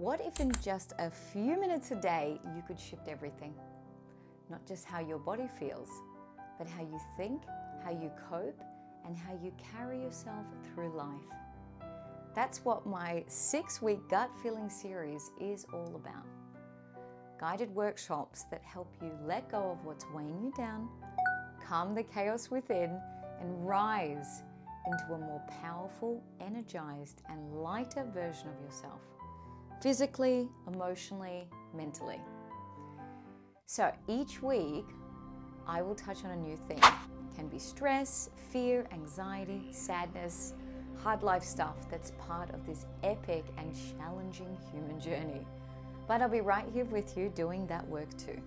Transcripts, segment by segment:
What if in just a few minutes a day you could shift everything? Not just how your body feels, but how you think, how you cope, and how you carry yourself through life. That's what my 6-week gut feeling series is all about. Guided workshops that help you let go of what's weighing you down, calm the chaos within, and rise into a more powerful, energized, and lighter version of yourself. Physically, emotionally, mentally. So each week, I will touch on a new theme. It can be stress, fear, anxiety, sadness, hard life stuff that's part of this epic and challenging human journey. But I'll be right here with you doing that work too.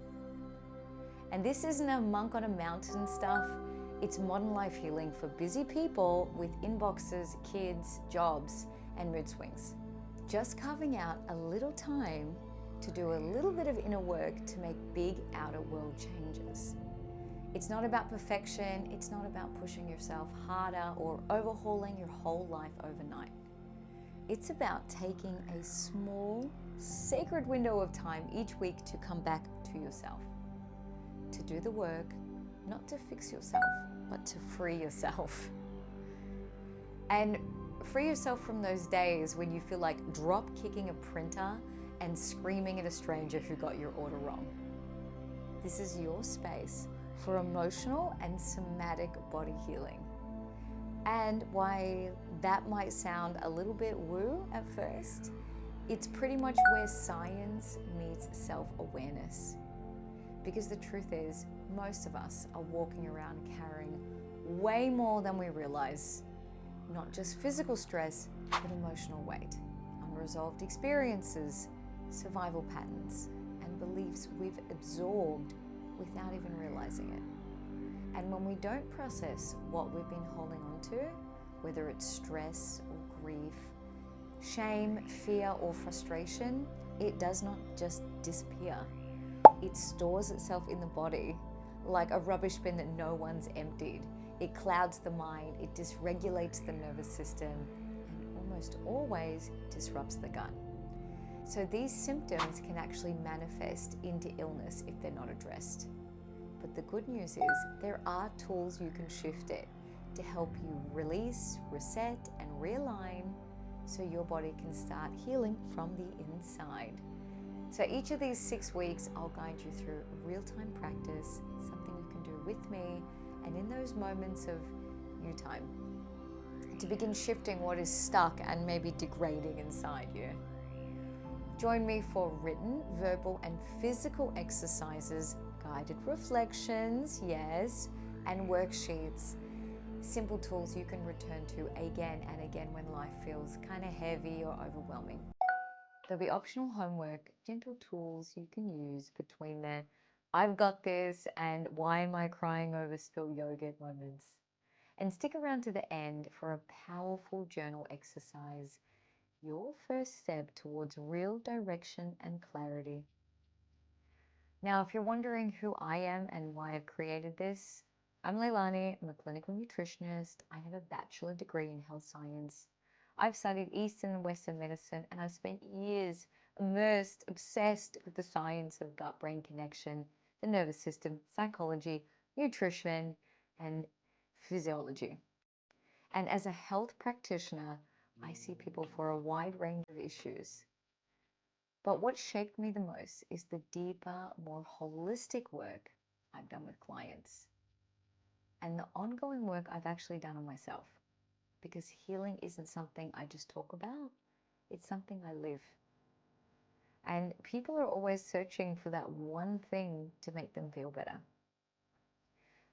And this isn't a monk on a mountain stuff. It's modern life healing for busy people with inboxes, kids, jobs, and mood swings. Just carving out a little time to do a little bit of inner work to make big outer world changes. It's not about perfection. It's not about pushing yourself harder or overhauling your whole life overnight. It's about taking a small, sacred window of time each week to come back to yourself. To do the work, not to fix yourself, but to free yourself. And free yourself from those days when you feel like drop kicking a printer and screaming at a stranger who got your order wrong. This is your space for emotional and somatic body healing. And while that might sound a little bit woo at first, it's pretty much where science meets self-awareness. Because the truth is, most of us are walking around carrying way more than we realize. Not just physical stress, but emotional weight, unresolved experiences, survival patterns, and beliefs we've absorbed without even realizing it. And when we don't process what we've been holding on to, whether it's stress or grief, shame, fear, or frustration, it does not just disappear. It stores itself in the body like a rubbish bin that no one's emptied. It clouds the mind, it dysregulates the nervous system, and almost always disrupts the gut. So these symptoms can actually manifest into illness if they're not addressed. But the good news is there are tools you can shift it to help you release, reset, and realign so your body can start healing from the inside. So each of these 6 weeks, I'll guide you through a real-time practice, something you can do with me, and in those moments of you time, to begin shifting what is stuck and maybe degrading inside you. Join me for written, verbal, and physical exercises, guided reflections, yes, and worksheets. Simple tools you can return to again and again when life feels kind of heavy or overwhelming. There'll be optional homework, gentle tools you can use between the I've got this and why am I crying over spilled yogurt moments. And stick around to the end for a powerful journal exercise, your first step towards real direction and clarity. Now, if you're wondering who I am and why I've created this, I'm Leilani. I'm a clinical nutritionist. I have a bachelor degree in health science. I've studied Eastern and Western medicine, and I've spent years immersed, obsessed with the science of gut-brain connection, the nervous system, psychology, nutrition, and physiology. And as a health practitioner, I see people for a wide range of issues. But what shaped me the most is the deeper, more holistic work I've done with clients and the ongoing work I've actually done on myself. Because healing isn't something I just talk about, it's something I live. And people are always searching for that one thing to make them feel better.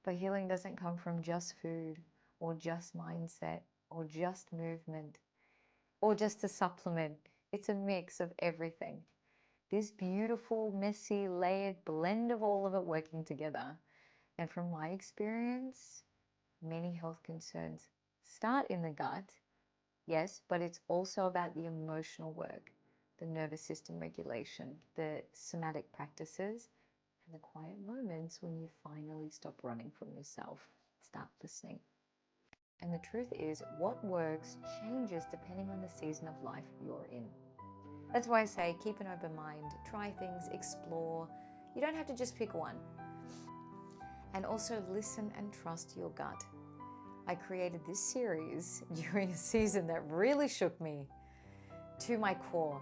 But healing doesn't come from just food, or just mindset, or just movement, or just a supplement. It's a mix of everything. This beautiful, messy, layered blend of all of it working together. And from my experience, many health concerns start in the gut, yes, but it's also about the emotional work, the nervous system regulation, the somatic practices, and the quiet moments when you finally stop running from yourself, start listening. And the truth is, what works changes depending on the season of life you're in. That's why I say keep an open mind, try things, explore. You don't have to just pick one. And also listen and trust your gut. I created this series during a season that really shook me to my core.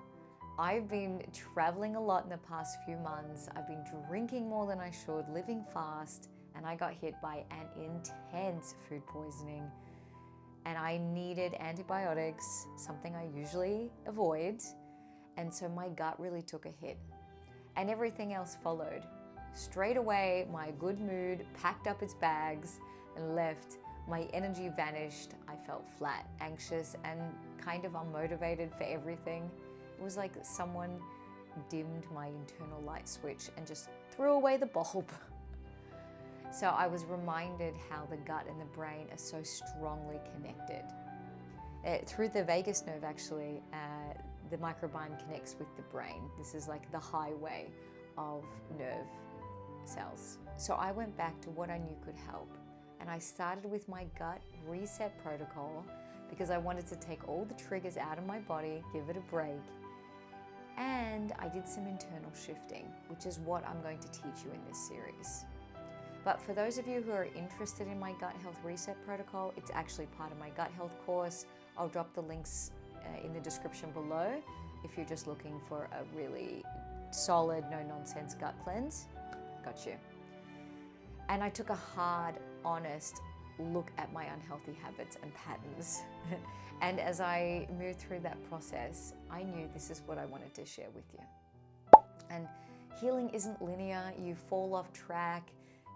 I've been traveling a lot in the past few months. I've been drinking more than I should, living fast, and I got hit by an intense food poisoning. And I needed antibiotics, something I usually avoid. And so my gut really took a hit. And everything else followed. Straight away, my good mood packed up its bags and left. My energy vanished. I felt flat, anxious, and kind of unmotivated for everything. It was like someone dimmed my internal light switch and just threw away the bulb. So I was reminded how the gut and the brain are so strongly connected. Through the vagus nerve, actually, the microbiome connects with the brain. This is like the highway of nerve cells. So I went back to what I knew could help. And I started with my gut reset protocol because I wanted to take all the triggers out of my body, give it a break. And I did some internal shifting, which is what I'm going to teach you in this series. But for those of you who are interested in my gut health reset protocol, it's actually part of my gut health course. I'll drop the links in the description below if you're just looking for a really solid, no-nonsense gut cleanse. Got you. And I took a hard, honest look at my unhealthy habits and patterns. And as I moved through that process, I knew this is what I wanted to share with you. And healing isn't linear. You fall off track.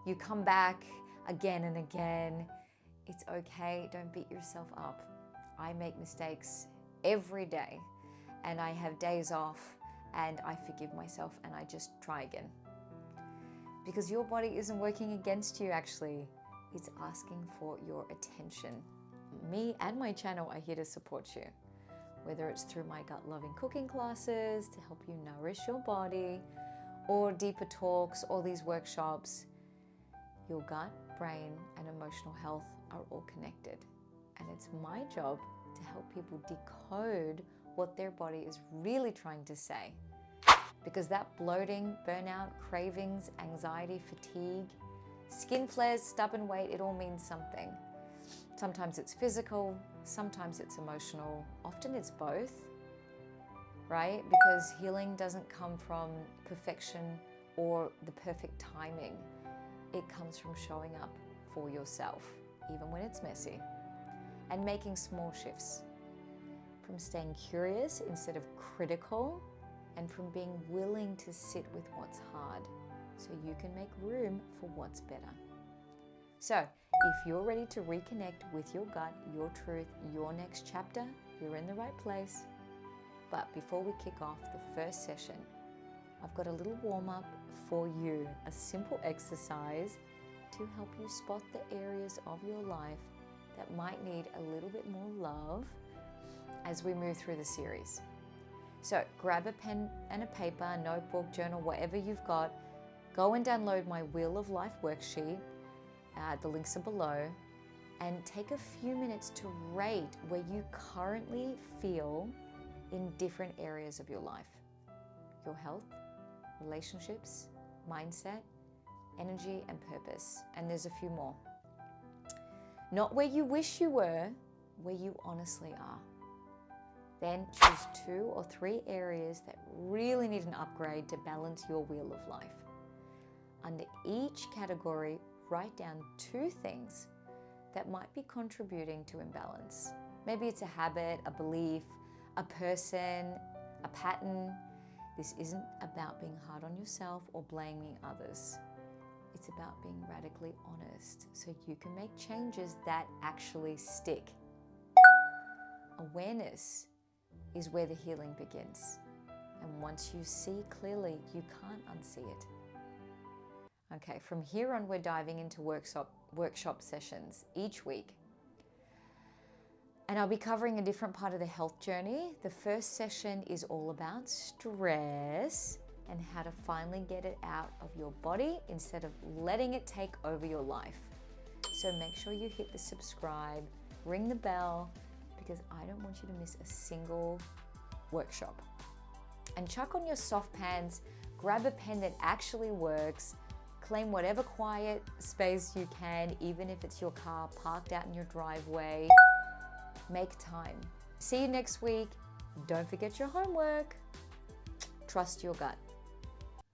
You come back again and again. It's okay. Don't beat yourself up. I make mistakes every day, and I have days off, and I forgive myself, and I just try again. Because your body isn't working against you, actually. It's asking for your attention. Me and my channel are here to support you, whether it's through my gut-loving cooking classes to help you nourish your body, or deeper talks, or these workshops. Your gut, brain, and emotional health are all connected. And it's my job to help people decode what their body is really trying to say. Because that bloating, burnout, cravings, anxiety, fatigue, skin flares, stubborn weight, it all means something. Sometimes it's physical, sometimes it's emotional, often it's both, right? Because healing doesn't come from perfection or the perfect timing. It comes from showing up for yourself, even when it's messy, and making small shifts. From staying curious instead of critical, and from being willing to sit with what's hard so you can make room for what's better. So, if you're ready to reconnect with your gut, your truth, your next chapter, you're in the right place. But before we kick off the first session, I've got a little warm-up for you, a simple exercise to help you spot the areas of your life that might need a little bit more love as we move through the series. So grab a pen and a paper, a notebook, journal, whatever you've got. Go and download my Wheel of Life worksheet. The links are below. And take a few minutes to rate where you currently feel in different areas of your life. Your health, relationships, mindset, energy, and purpose. And there's a few more. Not where you wish you were, where you honestly are. Then choose 2 or 3 areas that really need an upgrade to balance your wheel of life. Under each category, write down 2 things that might be contributing to imbalance. Maybe it's a habit, a belief, a person, a pattern. This isn't about being hard on yourself or blaming others. It's about being radically honest so you can make changes that actually stick. Awareness is where the healing begins. And once you see clearly, you can't unsee it. Okay, from here on, we're diving into workshop sessions each week. And I'll be covering a different part of the health journey. The first session is all about stress and how to finally get it out of your body instead of letting it take over your life. So make sure you hit the subscribe, ring the bell, because I don't want you to miss a single workshop. and chuck on your soft pants, grab a pen that actually works, claim whatever quiet space you can, even if it's your car parked out in your driveway. Make time. See you next week. Don't forget your homework. Trust your gut.